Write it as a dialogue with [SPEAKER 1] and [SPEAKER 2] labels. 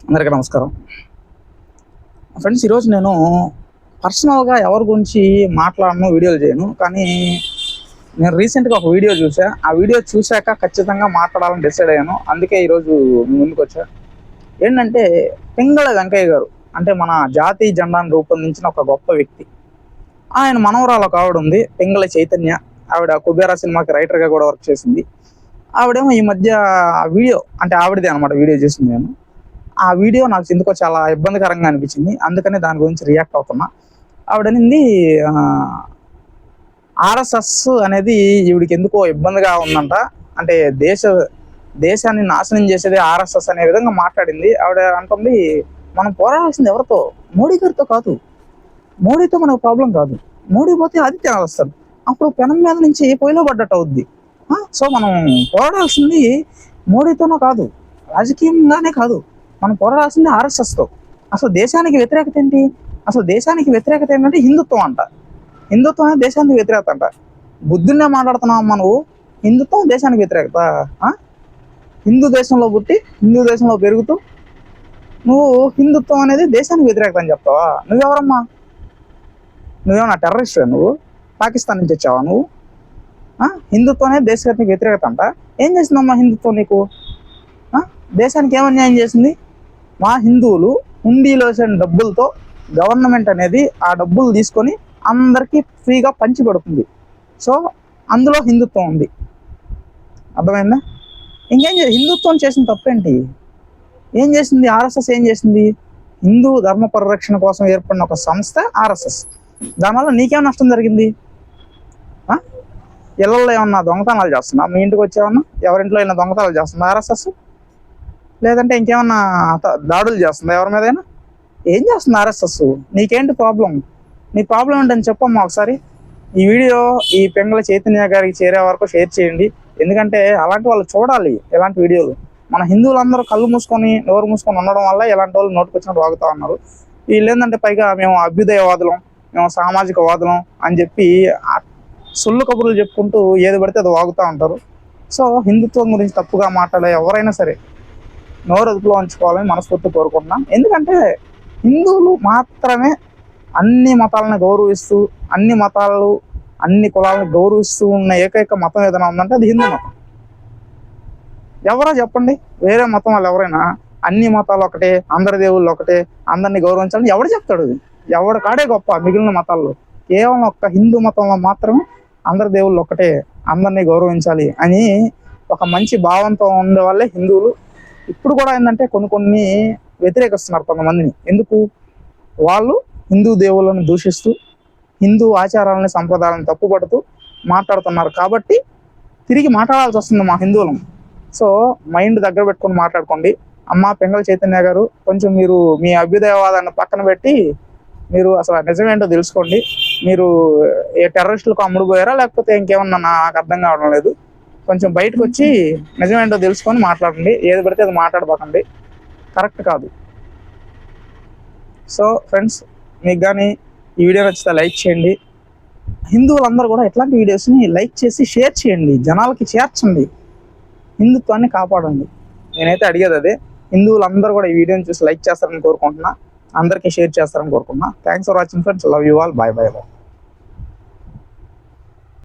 [SPEAKER 1] అందరికీ నమస్కారం ఫ్రెండ్స్. ఈరోజు నేను పర్సనల్గా ఎవరి గురించి మాట్లాడను, వీడియోలు చేయను. కానీ నేను రీసెంట్గా ఒక వీడియో చూసా. ఆ వీడియో చూశాక ఖచ్చితంగా మాట్లాడాలని డిసైడ్ అయ్యాను. అందుకే ఈరోజు మీ ముందుకు వచ్చా. ఏంటంటే పింగళ వెంకయ్య గారు అంటే మన జాతీయ జెండాను రూపొందించిన ఒక గొప్ప వ్యక్తి. ఆయన మనవరాలు ఒక ఆవిడ ఉంది, పింగళ చైతన్య. ఆవిడ కుబేరా సినిమాకి రైటర్గా కూడా వర్క్ చేసింది. ఆవిడేమో ఈ మధ్య వీడియో అంటే ఆవిడదే అనమాట వీడియో చేసింది. నేను ఆ వీడియో నాకు ఎందుకో చాలా ఇబ్బందికరంగా అనిపించింది. అందుకనే దాని గురించి రియాక్ట్ అవుతున్నా. ఆవిడనింది ఆర్ఎస్ఎస్ అనేది ఈవిడికి ఎందుకో ఇబ్బందిగా ఉందంట. అంటే దేశాన్ని నాశనం చేసేది ఆర్ఎస్ఎస్ అనే విధంగా మాట్లాడింది. ఆవిడ అంటుంది, మనం పోరాడాల్సింది ఎవరితో? మోడీ గారితో కాదు. మోడీతో మనకు ప్రాబ్లం కాదు. మోడీ పోతే ఆదిత్య వస్తాడు, అప్పుడు పెనం మీద నుంచి పొయ్యిలో పడ్డట్టు అవుద్ది. సో మనం పోరాడాల్సింది మోడీతోనో కాదు, రాజకీయంగానే కాదు. మనం పోరాడాల్సింది ఆర్ఎస్ఎస్తో. అసలు దేశానికి వ్యతిరేకత ఏంటి? అసలు దేశానికి వ్యతిరేకత ఏంటంటే హిందుత్వం అంట. హిందుత్వం అనేది దేశానికి వ్యతిరేకత అంట. బుద్ధున్నే మాట్లాడుతున్నావు అమ్మ నువ్వు. హిందుత్వం దేశానికి వ్యతిరేకత. హిందూ దేశంలో పుట్టి హిందూ దేశంలో పెరుగుతూ నువ్వు హిందుత్వం అనేది దేశానికి వ్యతిరేకత అని చెప్తావా? నువ్వెవరమ్మా? నువ్వేమన్నా టెర్రరిస్ట్? నువ్వు పాకిస్తాన్ నుంచి వచ్చావా నువ్వు? హిందుత్వం అనేది దేశానికి వ్యతిరేకత అంట. ఏం చేసిందమ్మా హిందుత్వం నీకు? దేశానికి ఏమన్యాయం చేసింది? మా హిందువులు హుండీలో వేసిన డబ్బులతో గవర్నమెంట్ అనేది ఆ డబ్బులు తీసుకొని అందరికీ ఫ్రీగా పంచి పెడుతుంది. సో అందులో హిందుత్వం ఉంది. అర్థమైందా? ఇంకేం హిందుత్వం చేసిన తప్పేంటి? ఏం చేసింది ఆర్ఎస్ఎస్? ఏం చేసింది? హిందూ ధర్మ పరిరక్షణ కోసం ఏర్పడిన ఒక సంస్థ ఆర్ఎస్ఎస్. దానివల్ల నీకేం నష్టం జరిగింది? ఇళ్లలో ఏమన్నా దొంగతనాలు చేస్తున్నా? మీ ఇంటికి వచ్చేమన్నా ఎవరింట్లో ఏమైనా దొంగతనాలు చేస్తుందా ఆర్ఎస్ఎస్? లేదంటే ఇంకేమన్నా దాడులు చేస్తుందా ఎవరి మీదైనా? ఏం చేస్తుంది ఆర్ఎస్ఎస్? నీకేంటి ప్రాబ్లం? నీ ప్రాబ్లం ఏంటని చెప్పమ్మా ఒకసారి. ఈ వీడియో ఈ పింగళ చైతన్య గారికి చేరే వరకు షేర్ చేయండి. ఎందుకంటే అలాంటి వాళ్ళు చూడాలి ఇలాంటి వీడియోలు. మన హిందువులందరూ కళ్ళు మూసుకొని నోరు మూసుకొని ఉండడం వల్ల ఇలాంటి వాళ్ళు నోటుకు వచ్చినట్టు వాగుతూ ఉన్నారు. వీళ్ళు ఏంటంటే పైగా మేము అభ్యుదయవాదులం, మేము సామాజిక వాదులం అని చెప్పి సొల్లు కబుర్లు చెప్పుకుంటూ ఏది పడితే అది వాగుతూ ఉంటారు. సో హిందుత్వం గురించి తప్పుగా మాట్లాడే ఎవరైనా సరే నోరు అదుపులో ఉంచుకోవాలని మనస్ఫూర్తి కోరుకుంటున్నాం. ఎందుకంటే హిందువులు మాత్రమే అన్ని మతాలను గౌరవిస్తూ, అన్ని మతాలు అన్ని కులాలను గౌరవిస్తూ ఉన్న ఏకైక మతం ఏదైనా ఉందంటే అది హిందూ మతం. ఎవరో చెప్పండి, వేరే మతం వాళ్ళు ఎవరైనా అన్ని మతాలు ఒకటే, అందరి దేవుళ్ళు ఒకటే, అందరినీ గౌరవించాలని ఎవడు చెప్తాడు? ఎవడు కాడే గొప్ప మిగిలిన మతాల్లో. కేవలం ఒక్క హిందూ మతంలో మాత్రమే అందరి దేవుళ్ళు ఒకటే, అందరినీ గౌరవించాలి అని ఒక మంచి భావంతో ఉండే వాళ్ళే హిందువులు. ఇప్పుడు కూడా ఏంటంటే కొన్ని వ్యతిరేకిస్తున్నారు కొంతమందిని. ఎందుకు? వాళ్ళు హిందూ దేవుళ్ళని దూషిస్తూ హిందూ ఆచారాలని సంప్రదాయాలను తప్పుపడుతూ మాట్లాడుతున్నారు. కాబట్టి తిరిగి మాట్లాడాల్సి వస్తుంది మా హిందువులం. సో మైండ్ దగ్గర పెట్టుకొని మాట్లాడుకోండి. అమ్మ పింగళ చైతన్య గారు, కొంచెం మీరు మీ అభ్యుదయవాదాన్ని పక్కన పెట్టి మీరు అసలు నిజమేంటో తెలుసుకోండి. మీరు ఏ టెర్రరిస్టులకు అమ్ముడు పోయారా లేకపోతే ఇంకేమన్నా నాకు అర్థం కావడం లేదు. కొంచెం బయటకు వచ్చి నిజమేంటో తెలుసుకొని మాట్లాడండి. ఏది పడితే అది మాట్లాడబోకండి, కరెక్ట్ కాదు. సో ఫ్రెండ్స్, మీకు కానీ ఈ వీడియో నచ్చితే లైక్ చేయండి. హిందువులందరూ కూడా ఇట్లాంటి వీడియోస్ని లైక్ చేసి షేర్ చేయండి, జనాలకి చేర్చండి, హిందుత్వాన్ని కాపాడండి. నేనైతే అడిగేది అదే. హిందువులందరూ కూడా ఈ వీడియోని చూసి లైక్ చేస్తారని కోరుకుంటున్నా, అందరికీ షేర్ చేస్తారని కోరుకుంటున్నా. Thanks for watching friends. Love you all. Bye bye bye.